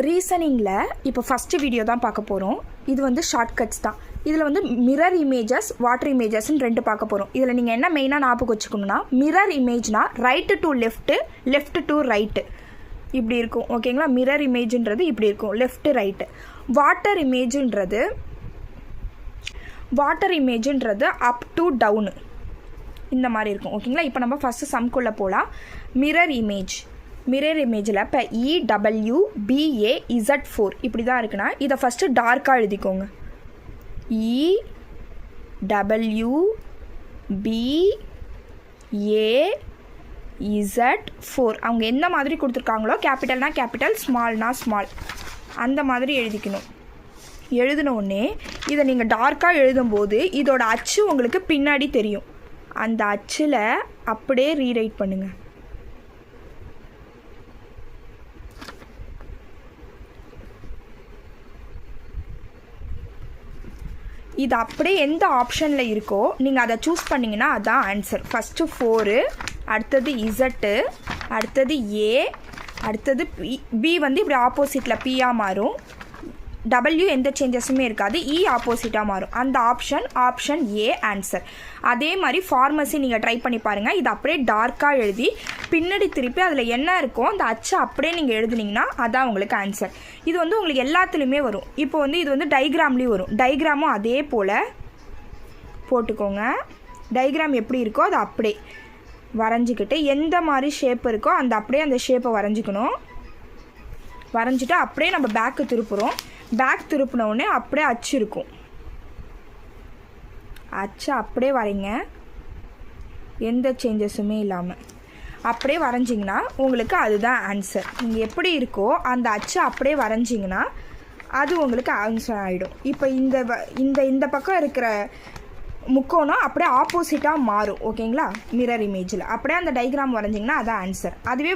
ரீசனிங்கில் இப்போ first video தான் பார்க்க போகிறோம். இது வந்து ஷார்ட்கட்ஸ் தான். இதில் வந்து மிரர் இமேஜஸ், வாட்டர் இமேஜஸ்ன்னு 2 பார்க்க போகிறோம். இதில் நீங்கள் என்ன மெயினாக ஞாபகம் வச்சுக்கணுன்னா, மிரர் இமேஜ்னா right to left, left to right இப்படி இருக்கும். ஓகேங்களா? மிரர் இமேஜுன்றது இப்படி இருக்கும், லெஃப்ட்டு ரைட்டு. வாட்டர் இமேஜுன்றது அப் டு டவுனு இந்த மாதிரி இருக்கும். ஓகேங்களா? இப்போ நம்ம ஃபஸ்ட்டு சம்குள்ளே போகலாம். மிரர் இமேஜில் இப்போ EWBAZ4 இப்படி தான் இருக்குன்னா, இதை ஃபஸ்ட்டு டார்க்காக எழுதிக்கோங்க. EWBAZ4 அவங்க எந்த மாதிரி கொடுத்துருக்காங்களோ, கேபிட்டல்னா கேபிட்டல், ஸ்மால்னா ஸ்மால், அந்த மாதிரி எழுதிக்கணும். எழுதினோடனே இதை நீங்கள் டார்க்காக எழுதும்போது இதோட அச்சு உங்களுக்கு பின்னாடி தெரியும். அந்த அச்சில் அப்படியே ரீரைட் பண்ணுங்கள். இது அப்படியே எந்த ஆப்ஷனில் இருக்கோ நீங்கள் அதை சூஸ் பண்ணிங்கன்னா அதான் ஆன்சர். ஃபஸ்ட்டு 4, அடுத்தது இசட்டு, அடுத்தது ஏ, அடுத்தது பி வந்து இப்படி ஆப்போசிட்டில் பியாக மாறும். டபிள்யூ எந்த சேஞ்சஸுமே இருக்காது, இ ஆப்போசிட்டாக மாறும். அந்த ஆப்ஷன் ஏ ஆன்சர். அதே மாதிரி ஃபார்மசி நீங்கள் ட்ரை பண்ணி பாருங்கள். இது அப்படியே டார்க்காக எழுதி பின்னாடி திருப்பி அதில் என்ன இருக்கோ அந்த அச்சை அப்படியே நீங்கள் எழுதுனீங்கன்னா அதான் உங்களுக்கு ஆன்சர். இது வந்து உங்களுக்கு எல்லாத்துலேயுமே வரும். இப்போ வந்து இது வந்து டைக்ராம்லேயும் வரும். டைக்ராமும் அதே போல் போட்டுக்கோங்க. டைக்ராம் எப்படி இருக்கோ அதை அப்படியே வரைஞ்சிக்கிட்டு எந்த மாதிரி ஷேப் இருக்கோ அப்படியே அந்த ஷேப்பை வரைஞ்சிக்கணும். வரைஞ்சிட்டு அப்படியே நம்ம பேக்கு திருப்புறோம். பேக் திருப்பினவுடனே அப்படியே அச்சு இருக்கும். அச்சு அப்படியே வரைங்க, எந்த சேஞ்சஸுமே இல்லாமல் அப்படியே வரைஞ்சிங்கன்னா உங்களுக்கு அதுதான் ஆன்சர். நீங்கள் எப்படி இருக்கோ அந்த அச்சு அப்படியே வரைஞ்சிங்கன்னா அது உங்களுக்கு ஆன்சர் ஆகிடும். இப்போ இந்த பக்கம் இருக்கிற முக்கோணம் அப்படியே ஆப்போசிட்டாக மாறும். ஓகேங்களா? மிரர் இமேஜில் அப்படியே அந்த டைக்ராம் வரைஞ்சிங்கன்னா அதான் ஆன்சர். அதுவே